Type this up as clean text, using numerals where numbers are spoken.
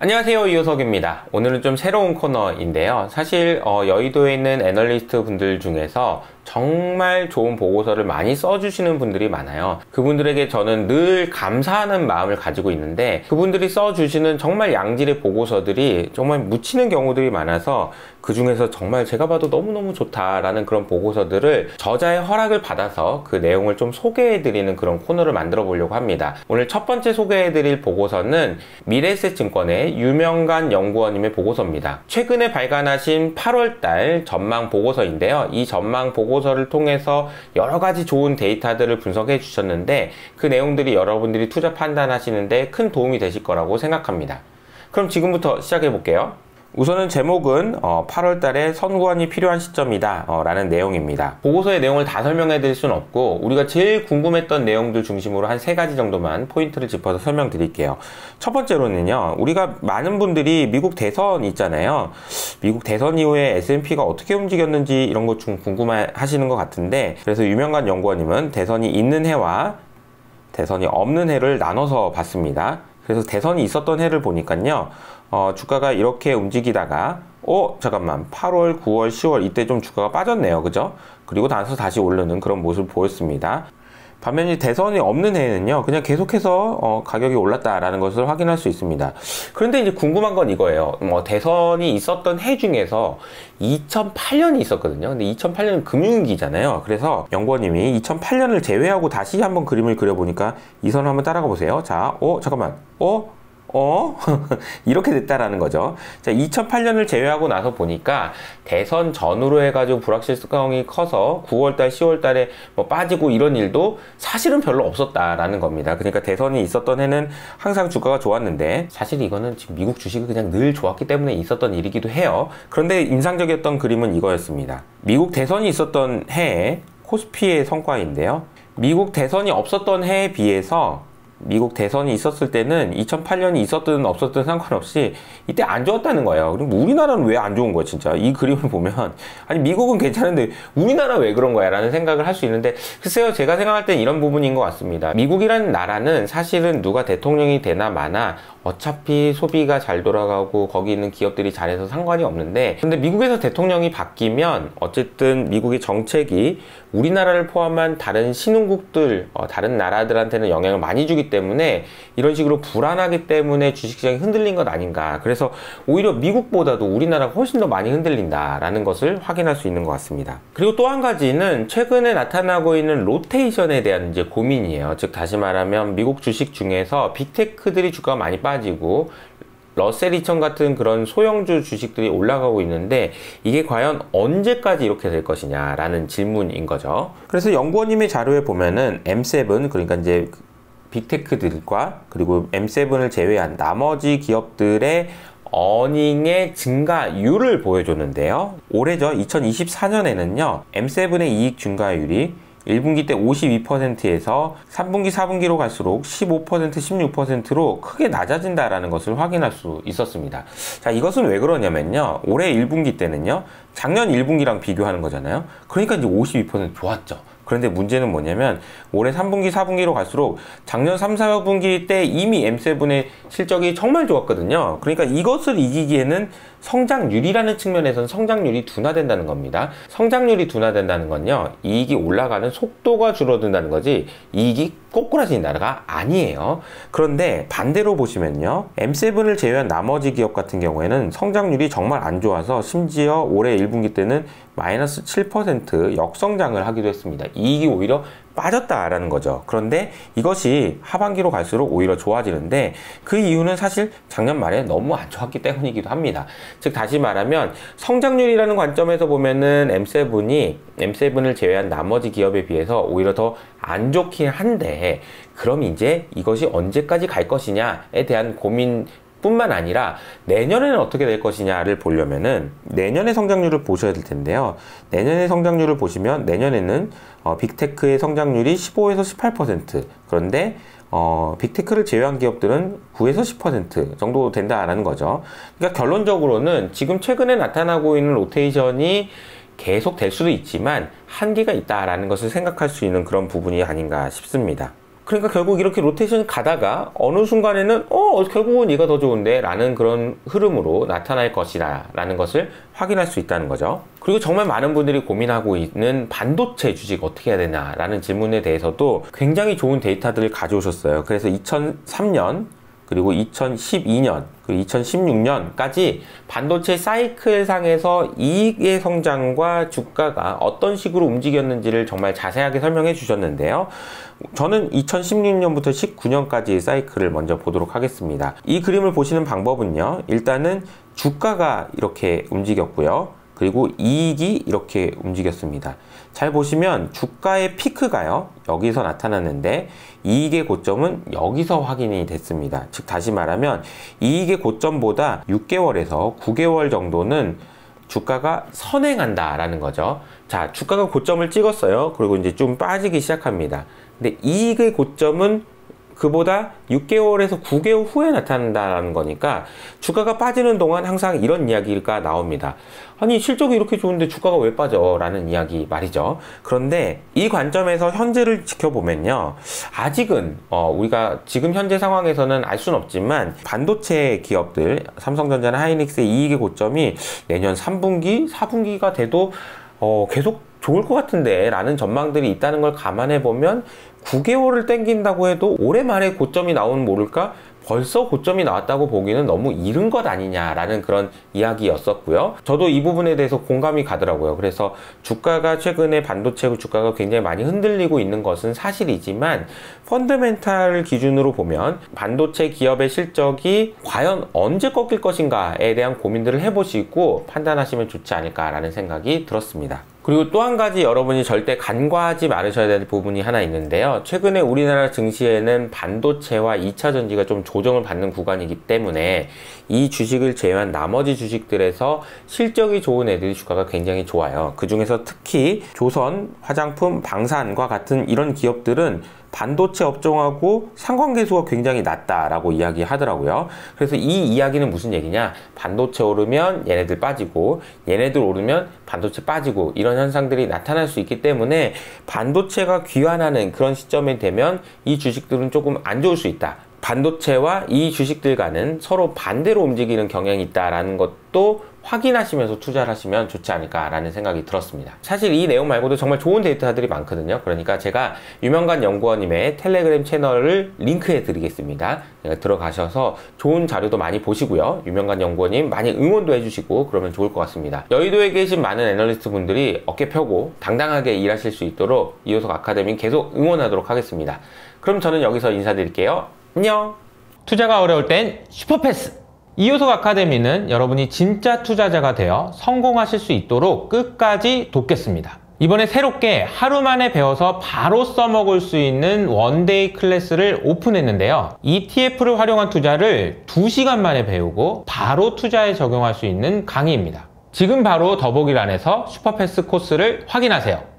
안녕하세요, 이호석입니다. 오늘은 좀 새로운 코너인데요. 사실 여의도에 있는 애널리스트 분들 중에서 정말 좋은 보고서를 많이 써주시는 분들이 많아요. 그분들에게 저는 늘 감사하는 마음을 가지고 있는데, 그분들이 써주시는 정말 양질의 보고서들이 정말 묻히는 경우들이 많아서 그 중에서 정말 제가 봐도 너무너무 좋다라는 그런 보고서들을 저자의 허락을 받아서 그 내용을 좀 소개해드리는 그런 코너를 만들어 보려고 합니다. 오늘 첫 번째 소개해드릴 보고서는 미래에셋증권의 유명관 연구원님의 보고서입니다. 최근에 발간하신 8월달 전망 보고서인데요. 이 전망 보고서를 통해서 여러 가지 좋은 데이터들을 분석해 주셨는데, 그 내용들이 여러분들이 투자 판단하시는데 큰 도움이 되실 거라고 생각합니다. 그럼 지금부터 시작해 볼게요. 우선은 제목은 8월 달에 선구안이 필요한 시점이다 라는 내용입니다. 보고서의 내용을 다 설명해 드릴 수는 없고, 우리가 제일 궁금했던 내용들 중심으로 한 3가지 정도만 포인트를 짚어서 설명드릴게요. 첫 번째로는요, 우리가 많은 분들이 미국 대선 있잖아요. 미국 대선 이후에 S&P가 어떻게 움직였는지 이런 것 좀 궁금해 하시는 것 같은데, 그래서 유명관 연구원님은 대선이 있는 해와 대선이 없는 해를 나눠서 봤습니다. 그래서 대선이 있었던 해를 보니까요, 주가가 이렇게 움직이다가 잠깐만 8월, 9월, 10월 이때 좀 주가가 빠졌네요. 그죠? 그리고 나서 다시 오르는 그런 모습을 보였습니다. 반면에 대선이 없는 해에는요, 그냥 계속해서 가격이 올랐다라는 것을 확인할 수 있습니다. 그런데 이제 궁금한 건 이거예요. 대선이 있었던 해 중에서 2008년이 있었거든요. 근데 2008년은 금융위기잖아요. 그래서 연구원님이 2008년을 제외하고 다시 한번 그림을 그려보니까 이 선을 한번 따라가 보세요. 자, 잠깐만. 이렇게 됐다라는 거죠. 자, 2008년을 제외하고 나서 보니까 대선 전후로 해가지고 불확실성이 커서 9월달, 10월달에 빠지고 이런 일도 사실은 별로 없었다라는 겁니다. 그러니까 대선이 있었던 해는 항상 주가가 좋았는데, 사실 이거는 지금 미국 주식이 그냥 늘 좋았기 때문에 있었던 일이기도 해요. 그런데 인상적이었던 그림은 이거였습니다. 미국 대선이 있었던 해에 코스피의 성과인데요. 미국 대선이 없었던 해에 비해서 미국 대선이 있었을 때는 2008년이 있었든 없었든 상관없이 이때 안 좋았다는 거예요. 그럼 우리나라는 왜 안 좋은 거야, 진짜? 이 그림을 보면, 아니 미국은 괜찮은데 우리나라 왜 그런 거야? 라는 생각을 할 수 있는데, 글쎄요, 제가 생각할 땐 이런 부분인 것 같습니다. 미국이라는 나라는 사실은 누가 대통령이 되나 마나 어차피 소비가 잘 돌아가고 거기 있는 기업들이 잘해서 상관이 없는데, 근데 미국에서 대통령이 바뀌면 어쨌든 미국의 정책이 우리나라를 포함한 다른 신흥국들, 다른 나라들한테는 영향을 많이 주기 때문에 이런 식으로 불안하기 때문에 주식시장이 흔들린 것 아닌가. 그래서 오히려 미국보다도 우리나라가 훨씬 더 많이 흔들린다라는 것을 확인할 수 있는 것 같습니다. 그리고 또 한 가지는 최근에 나타나고 있는 로테이션에 대한 이제 고민이에요. 즉 다시 말하면 미국 주식 중에서 빅테크들이 주가가 많이 빠지고 러셀 2000 같은 그런 소형주 주식들이 올라가고 있는데, 이게 과연 언제까지 이렇게 될 것이냐라는 질문인 거죠. 그래서 연구원님의 자료에 보면은 M7, 그러니까 이제 빅테크들과 그리고 M7을 제외한 나머지 기업들의 어닝의 증가율을 보여줬는데요. 올해죠, 2024년에는요, M7의 이익 증가율이 1분기 때 52%에서 3분기, 4분기로 갈수록 15%, 16%로 크게 낮아진다라는 것을 확인할 수 있었습니다. 자, 이것은 왜 그러냐면요, 올해 1분기 때는요, 작년 1분기랑 비교하는 거잖아요. 그러니까 이제 52% 좋았죠. 그런데 문제는 뭐냐면 올해 3분기, 4분기로 갈수록 작년 3, 4분기 때 이미 M7의 실적이 정말 좋았거든요. 그러니까 이것을 이기기에는 성장률이라는 측면에서는 성장률이 둔화된다는 겁니다. 성장률이 둔화된다는 건요, 이익이 올라가는 속도가 줄어든다는 거지 이익이 꼬꾸라진다가 아니에요. 그런데 반대로 보시면요, M7을 제외한 나머지 기업 같은 경우에는 성장률이 정말 안 좋아서 심지어 올해 1분기 때는 마이너스 7% 역성장을 하기도 했습니다. 이익이 오히려 빠졌다라는 거죠. 그런데 이것이 하반기로 갈수록 오히려 좋아지는데, 그 이유는 사실 작년 말에 너무 안 좋았기 때문이기도 합니다. 즉 다시 말하면 성장률이라는 관점에서 보면은 M7을 제외한 나머지 기업에 비해서 오히려 더 안 좋긴 한데, 그럼 이제 이것이 언제까지 갈 것이냐에 대한 고민 뿐만 아니라 내년에는 어떻게 될 것이냐를 보려면은 내년의 성장률을 보셔야 될 텐데요. 내년의 성장률을 보시면 내년에는 빅테크의 성장률이 15에서 18%, 그런데 빅테크를 제외한 기업들은 9에서 10% 정도 된다라는 거죠. 그러니까 결론적으로는 지금 최근에 나타나고 있는 로테이션이 계속 될 수도 있지만 한계가 있다라는 것을 생각할 수 있는 그런 부분이 아닌가 싶습니다. 그러니까 결국 이렇게 로테이션 가다가 어느 순간에는 결국은 얘가 더 좋은데 라는 그런 흐름으로 나타날 것이다 라는 것을 확인할 수 있다는 거죠. 그리고 정말 많은 분들이 고민하고 있는 반도체 주식 어떻게 해야 되나 라는 질문에 대해서도 굉장히 좋은 데이터들을 가져오셨어요. 그래서 2003년 그리고 2012년 그리고 2016년까지 반도체 사이클 상에서 이익의 성장과 주가가 어떤 식으로 움직였는지를 정말 자세하게 설명해 주셨는데요. 저는 2016년부터 19년까지 사이클을 먼저 보도록 하겠습니다. 이 그림을 보시는 방법은요, 일단은 주가가 이렇게 움직였고요, 그리고 이익이 이렇게 움직였습니다. 잘 보시면 주가의 피크가요, 여기서 나타났는데 이익의 고점은 여기서 확인이 됐습니다. 즉 다시 말하면 이익의 고점보다 6개월에서 9개월 정도는 주가가 선행한다 라는 거죠. 자, 주가가 고점을 찍었어요. 그리고 이제 좀 빠지기 시작합니다. 근데 이익의 고점은 그보다 6개월에서 9개월 후에 나타난다는 거니까 주가가 빠지는 동안 항상 이런 이야기가 나옵니다. 아니, 실적이 이렇게 좋은데 주가가 왜 빠져? 라는 이야기 말이죠. 그런데 이 관점에서 현재를 지켜보면요, 아직은 우리가 지금 현재 상황에서는 알 수는 없지만 반도체 기업들, 삼성전자나 하이닉스의 이익의 고점이 내년 3분기, 4분기가 돼도 계속 좋을 것 같은데 라는 전망들이 있다는 걸 감안해 보면 9개월을 땡긴다고 해도 올해 말에 고점이 나오면 모를까 벌써 고점이 나왔다고 보기는 너무 이른 것 아니냐라는 그런 이야기였었고요. 저도 이 부분에 대해서 공감이 가더라고요. 그래서 주가가 최근에 반도체 주가가 굉장히 많이 흔들리고 있는 것은 사실이지만 펀더멘탈 기준으로 보면 반도체 기업의 실적이 과연 언제 꺾일 것인가에 대한 고민들을 해보시고 판단하시면 좋지 않을까라는 생각이 들었습니다. 그리고 또 한 가지 여러분이 절대 간과하지 말으셔야 될 부분이 하나 있는데요. 최근에 우리나라 증시에는 반도체와 2차전지가 좀 조정을 받는 구간이기 때문에 이 주식을 제외한 나머지 주식들에서 실적이 좋은 애들 주가가 굉장히 좋아요. 그 중에서 특히 조선, 화장품, 방산과 같은 이런 기업들은 반도체 업종하고 상관계수가 굉장히 낮다라고 이야기하더라고요. 그래서 이 이야기는 무슨 얘기냐? 반도체 오르면 얘네들 빠지고 얘네들 오르면 반도체 빠지고 이런 현상들이 나타날 수 있기 때문에 반도체가 귀환하는 그런 시점이 되면 이 주식들은 조금 안 좋을 수 있다. 반도체와 이 주식들과는 서로 반대로 움직이는 경향이 있다라는 것도 확인하시면서 투자를 하시면 좋지 않을까라는 생각이 들었습니다. 사실 이 내용 말고도 정말 좋은 데이터들이 많거든요. 그러니까 제가 유명관 연구원님의 텔레그램 채널을 링크해 드리겠습니다. 들어가셔서 좋은 자료도 많이 보시고요. 유명관 연구원님 많이 응원도 해주시고 그러면 좋을 것 같습니다. 여의도에 계신 많은 애널리스트 분들이 어깨 펴고 당당하게 일하실 수 있도록 이호석 아카데미 계속 응원하도록 하겠습니다. 그럼 저는 여기서 인사드릴게요. 안녕. 투자가 어려울 땐 슈퍼패스. 이호석 아카데미는 여러분이 진짜 투자자가 되어 성공하실 수 있도록 끝까지 돕겠습니다. 이번에 새롭게 하루 만에 배워서 바로 써먹을 수 있는 원데이 클래스를 오픈했는데요. ETF를 활용한 투자를 2시간 만에 배우고 바로 투자에 적용할 수 있는 강의입니다. 지금 바로 더보기란에서 슈퍼패스 코스를 확인하세요.